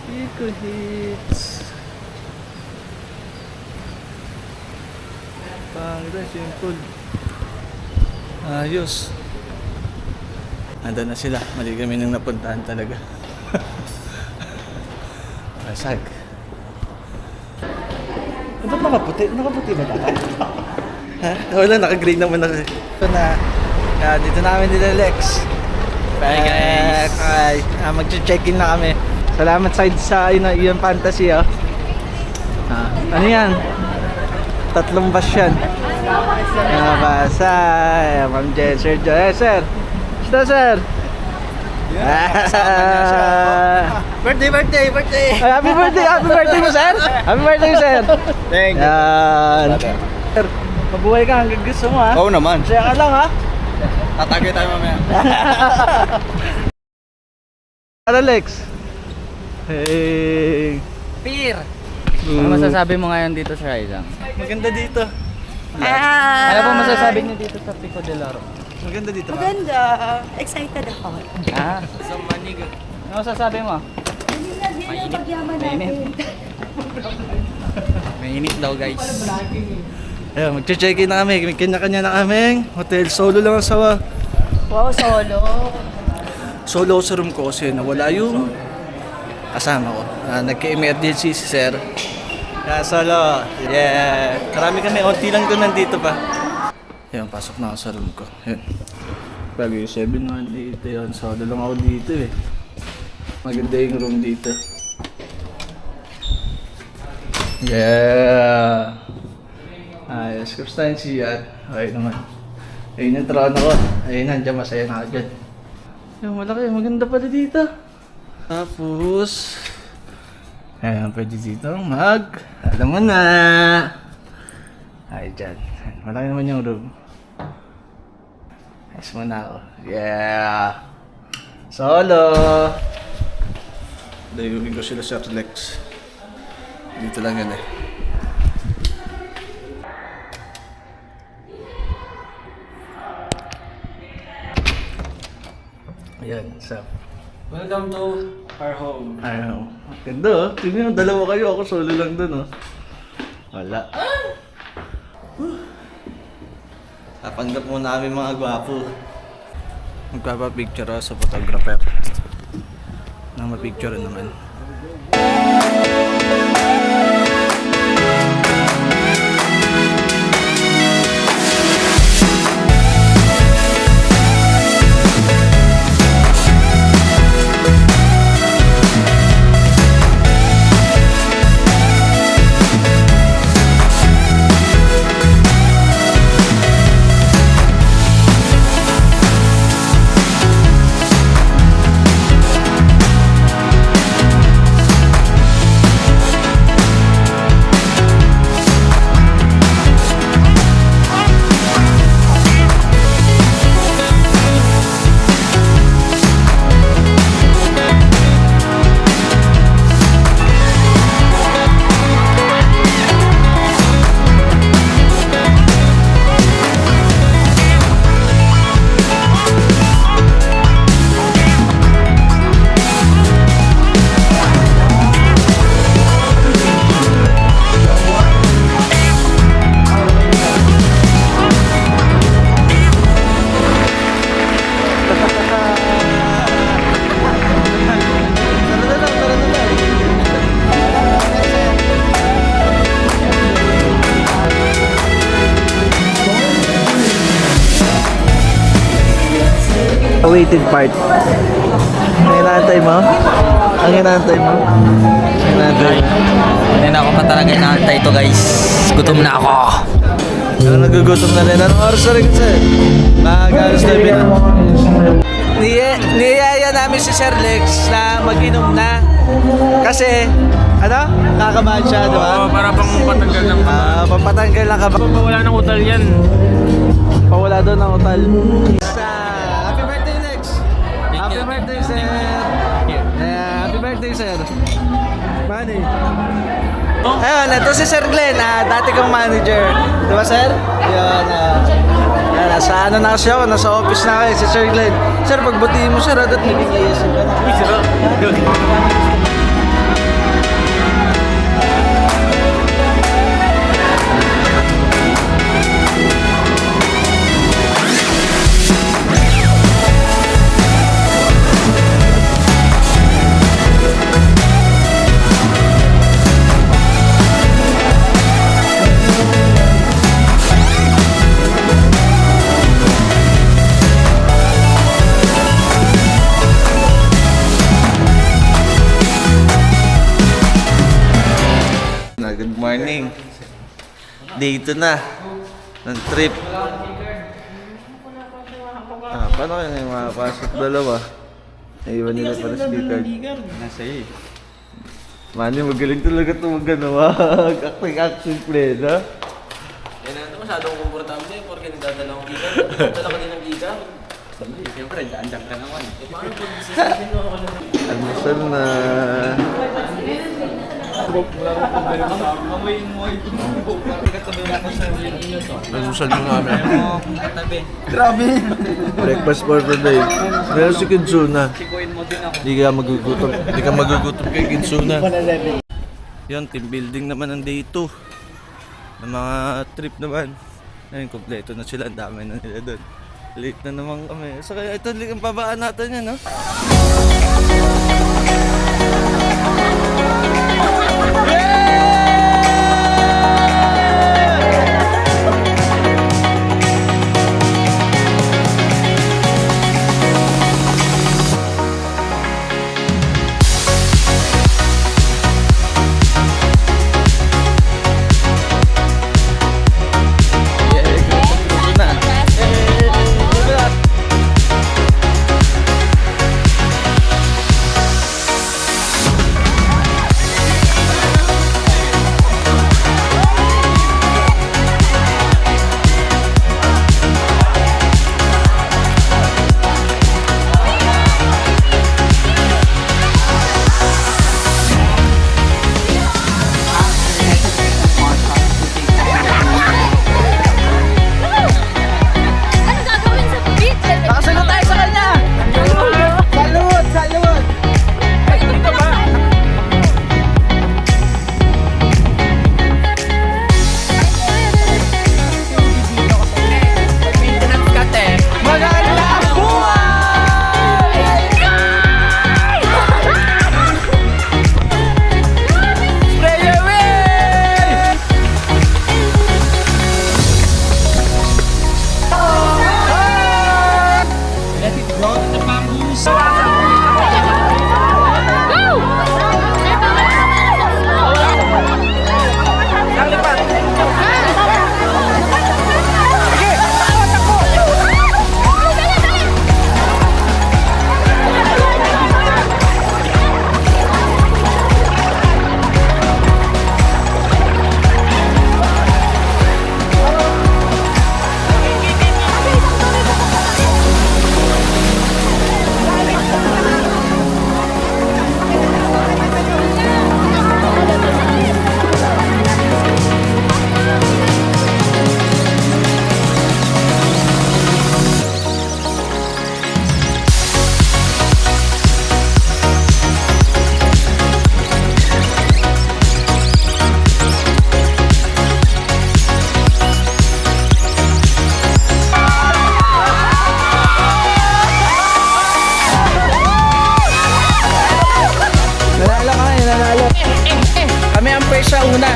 Pico hits. Pangda, simple. Ayos. Nandun na sila. Mali kami nang napuntahan talaga. Masag. Ba't nakaputi? Nakaputi ba dapat? Ha? Wala, naka-green naman ako. Ito na. Dito namin nila Lex. Bye guys. Hi. Mag-check-in na kami. Salamat side sa Ion Fantasy. Ano yan? 3 bus yan. Basa. Ma'am Jen, Sir Joy. Sir. Basta sir. Birthday! Happy birthday mo sir. Happy birthday sir. Thank you. Yan. Sir, mabuhay ka hanggang gusto mo ha. Oo naman. Saya ka lang ha. Tatagay tayo mamaya. Alex. Hey. Peer! Ano masasabi mo ngayon dito sa Raizang? Maganda dito. Ano po masasabi niyo dito sa Pico de Loro? Maganda dito. Maganda. Excited ako. So manig. Ano masasabi mo? Mainit. Mainit daw guys. Ayun, mag-check-in na kami. May kanya-kanya na kaming hotel. Solo lang ang sawa. Wow, solo. Solo sa room ko kasi nawala yung kasama ko. Nagka-emergency si sir. Solo. Yeah. Marami kami. Unti lang doon nandito pa. Ayun, pasok na ako sa room ko. Ayun. Bagay 718 yun. Solo lang ako dito eh. Maganda yung room dito. Yeah. Ayos. Kamusta yung siya? Okay naman. Ayun yung trono ko. Ayun, nandiyan masaya na ako dyan. Ayun, malaki. Maganda pala dito. Tapos, ayun, pwede dito alam mo na. Ay, dyan. Malaki naman yung room. Ayos mo na ako. Yeah. Solo. Dayuhin ko sila sa Lex. Dito lang yan eh. Ayan, so. Welcome to our home. Ayaw. Ganda oh. Tingnan mo, dalawa kayo. Ako solo lang dun oh. Wala. Tapanggap muna kami mga gwapo. Magpapapicture ako sa photographer. Nang mapicture naman. Awaited part. Ang inaantay mo? Ang inaantay mo? Ang inaantay mo? Hindi na ako pa talaga inaantay ito guys. Gutom na ako. Pero nagugutom na rin. Anong oras na rin kasi? Mag-alas na bin. Niyaya namin si Sir Lex na mag-inom na. Kasi, ano? Kakabahan siya, di ba? Oo, para pang patanggal ng Pampatanggal lang ka ba? wala ng utal yan. Pawala doon ang utal. Happy birthday, Lex! Happy birthday, sir! Happy birthday, sir! Manny! Ayun, ito si Sir Glenn, dati kong manager. Di ba, sir? Yun, nasa ano na siya, nasa office na kayo, si Sir Glenn. Sir, pagbatiin mo, sir, dapat naging ASM ka na. Uy, sira. Morning. Dito na. Ng trip. Paano kayo ngayon makapasok dalawa? Naiwan nila para sa card. Nasa iyo. Manny, magaling talaga ito mag-acting play, no? Yan na ito, masyadong komportable porque nagdadala akong giga. Nagdadala ka din ng giga. Siyempre, daan-daan ka naman. Paano po sasabihin mo ako lang? Almusal na. Almusal na namin. Grabe! Breakfast for today. Meron si Kinsuna. Sikuin mo din ako. Hindi ka magugutom kay Kinsuna. Yun, team building naman ng day 2. Ng mga trip naman. Ayun, kompleto na sila. Ang dami na nila doon. Late na naman kami. So kaya ito ang pabaan natin yan, no? Sa una.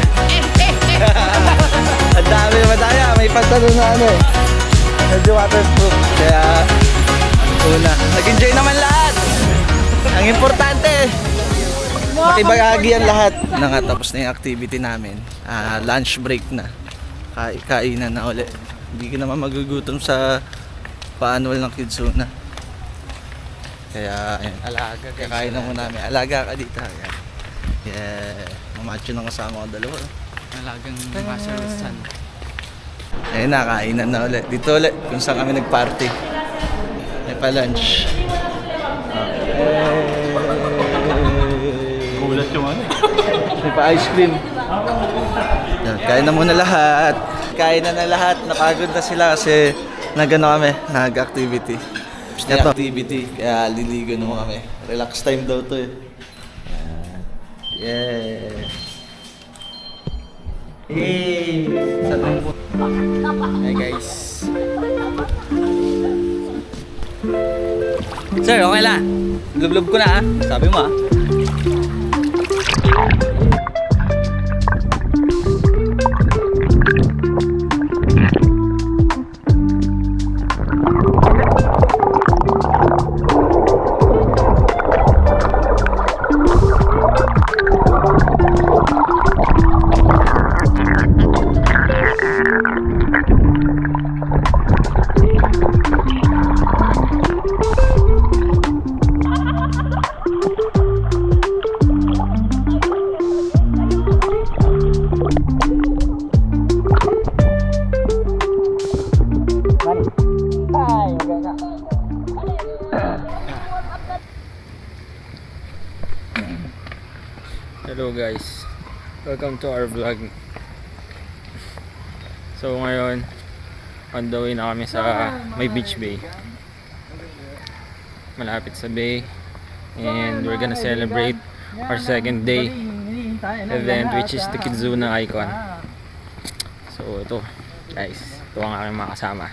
Ang dami madaya, may pantalo na ano eh. Medyo waterproof. Kaya una. Nag-enjoy naman lahat. Ang importante, makibahagi ang lahat. Nakatapos na yung activity namin. Lunch break na. Kainan na ulit. Hindi ka naman magugutom sa pa-annual ng Kidsuna. Kaya ayun. Alaga. Kakain na muna namin. Alaga ka dito. Ayan. Yeah. Mamacho ng kasama ko dalawa. Alagang master son. Ayun na, kainan na ulit. Dito ulit, kung saan kami nag-party. May pa-lunch. Gulat yung ano. May pa-ice cream. Yan, kain na muna lahat. Kain na lahat. Napagod na sila kasi nag-ano kami, nag-activity. Ito, activity. Kaya liligo naman kami. Relax time daw to eh. Yeah. Hey! Hey guys. Sir, okay lang. Lublob ko na sabi mo Hello guys, welcome to our vlog. So ngayon, on the way na kami sa may beach bay. Malapit sa bay. And we're gonna celebrate our second day event, which is the Kizuna Icon. So ito guys, ito ang aking mga kasama.